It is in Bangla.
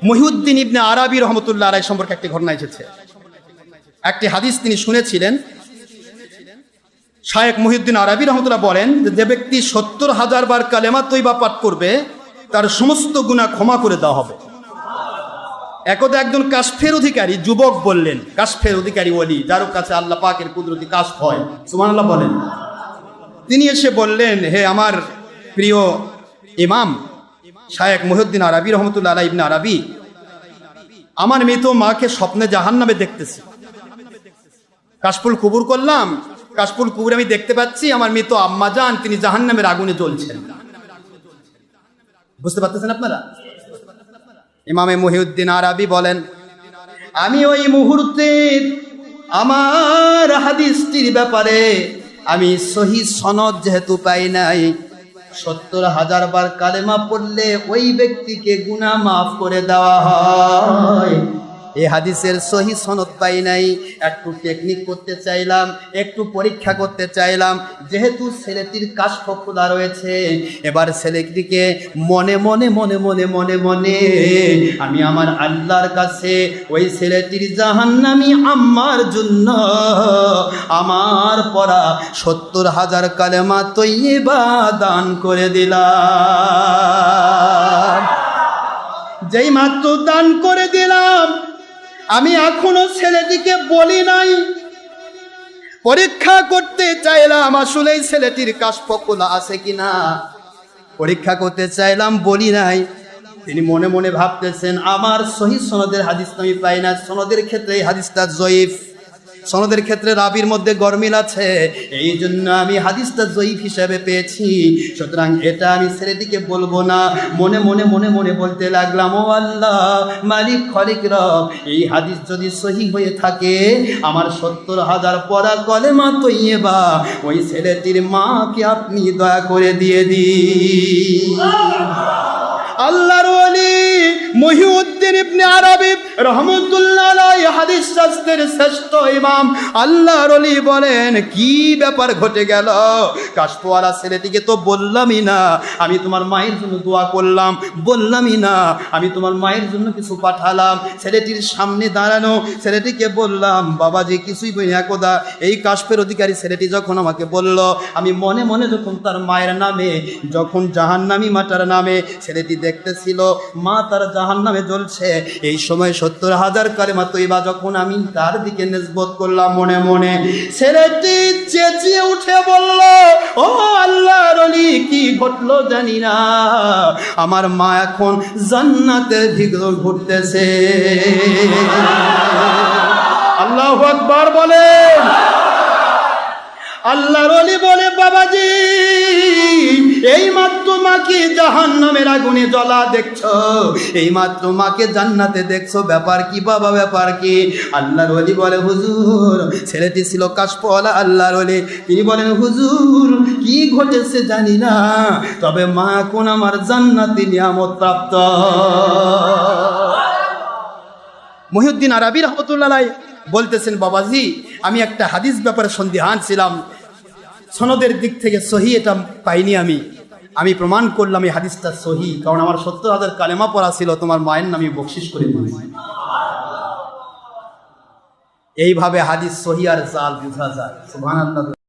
মহিউদ্দিন ইবনে আরাবী রহমতুল্লাহ আলাইহি সম্পর্কে একটি ঘটনা এসেছে। একটি হাদিস তিনি শুনেছিলেন। শায়েখ মহিউদ্দিন আরাবী রহমতুল্লাহ বলেন যে ব্যক্তি ৭০,০০০ বার কালেমা তৈবা পাঠ করবে তার সমস্ত গুনাহ ক্ষমা করে দেওয়া হবে। একদা একজন কাশফের অধিকারী যুবক বললেন, কাশফের অধিকারী ওলি যার কাছে আল্লাহ পাকের কুদরতি কাশফ হয়, সুবহানাল্লাহ বলেন। তিনি এসে বললেন, হে আমার প্রিয় ইমাম শায়েখ মহিউদ্দিন আরাবী রহমতুল্লাহ আলাইহি ইবনে আরাবী, আমার মৃত মাকে স্বপ্নে জাহান্নামে দেখতেছি। কাশফুল কুবুর করলাম, কাশফুল কুবুর আমি দেখতে পাচ্ছি আমার মৃত আম্মাজান তিনি জাহান্নামের আগুনে জ্বলছেন। বুঝতে পারতেছেন আপনারা? ইমামে মহিউদ্দিন আরাবী বলেন, আমি ওই মুহূর্তে আমার হাদিসটির ব্যাপারে আমি সহিহ সনদ যেহেতু পাই নাই, ৭০,০০০ বার কালেমা পড়লে ওই ব্যক্তিকে গুনাহ মাফ করে দেওয়া হয়, এই হাদিসের সহিহ সনদ পাই নাই। একটু টেকনিক করতে চাইলাম, একটু পরীক্ষা করতে চাইলাম। যেহেতু ছেলেটির কাশফ খোলা রয়েছে, এবার ছেলেটিকে মনে মনে মনে মনে মনে মনে আমি আমার আল্লাহর কাছে ওই ছেলেটির জাহান্নামী আম্মার জন্য আমার পড়া ৭০,০০০ কালেমা তৈয়বা দান করে দিলাম। যেই মাত্র দান করে দিলাম, আমি এখনো ছেলেটিকে বলি নাই, পরীক্ষা করতে চাইলাম আসলে এই ছেলেটির কাশফ খোলা আছে কিনা, পরীক্ষা করতে চাইলাম, বলি নাই। তিনি মনে মনে ভাবতেছেন আমার সহিহ সনদের হাদিস আমি পাই না, সনদের ক্ষেত্রে এই হাদিসটা জয়ীফ, সনদের ক্ষেত্রে রাবির মধ্যে গরমিল আছে, এই জন্য আমি হাদিসটা জয়ীফ হিসাবে পেয়েছি, সুতরাং এটা আমি ছেলেটিকে বলবো না। মনে মনে মনে মনে বলতে লাগলাম, ও আল্লাহ মালিক খলিক রব, এই হাদিস যদি সহিহ হয়ে থাকে, আমার ৭০,০০০ পড়া কলেমা তৈয়বা ওই ছেলেটির মাকে আপনি দয়া করে দিয়ে দিন। আল্লাহর ওলি মহিউদ্দিন ইবনে আরাবী রহমাতুল্লাহ আলাইহি হাদিস শাস্ত্রের শ্রেষ্ঠ ইমাম আল্লাহর ওলি বলেন, কি ব্যাপার ঘটে গেল? কাশফওয়ালা ছেলেটিকে তো বললামই না আমি তোমার মায়ের জন্য দোয়া করলাম, বললামই না আমি তোমার মায়ের জন্য কিছু পাঠালাম। ছেলেটির সামনে দাঁড়ানো ছেলেটিকে বললাম, বাবাজি কিছুই বই না কোদা। এই কাশফের অধিকারী ছেলেটি যখন আমাকে বলল, আমি মনে মনে যখন তার মায়ের নামে, যখন জাহান্নামী মাটার নামে ছেলেটি দেখতেছিল মা তার জাহান্নামে জ্বলছে, এই সময় ৭০,০০০ কালেমা তৈবা যখন আমি তার দিকে নিসবত করলাম মনে মনে, ছেলেটি চেঁচিয়ে উঠে বলল, ও আল্লাহর ওলি কি ঘটলো জানি না, আমার মা এখন জান্নাতে ভিতর ঘুরতেছে। আল্লাহু আকবার বলেন। আল্লাহর ওলি বলে, বাবাজি এই মাত্র মাকে জাহান্নামের আগুনে জ্বলা দেখছো, এই মাত্র মাকে জান্নাতে দেখছো, ব্যাপার কি বাবা, ব্যাপার কি? আল্লাহর ওলি বলে, হুজুর ছেলেটি ছিল কাশফওয়ালা আল্লাহর ওলি, তিনি বলেন, হুজুর কি ঘটেছে জানি না, তবে মা এখন আমার জান্নাতি নিয়ামত প্রাপ্ত। মহিউদ্দিন আরাবী রহমাতুল্লাহ আলাইহি বলতেছেন, বাবাজি আমি একটা হাদিস ব্যাপারে সন্দিহান ছিলাম, সনদের দিক থেকে সহিহ এটা পাইনি, আমি প্রমাণ করলাম এই হাদিসটা সহিহ, কারণ আমার ৭০,০০০ কালেমা পড়া ছিল, তোমার মায়ের নামে বকশিশ করে দিয়েছি। এইভাবে হাদিস সহিহ আর জাল বোঝা যায়। সুবহানাল্লাহ।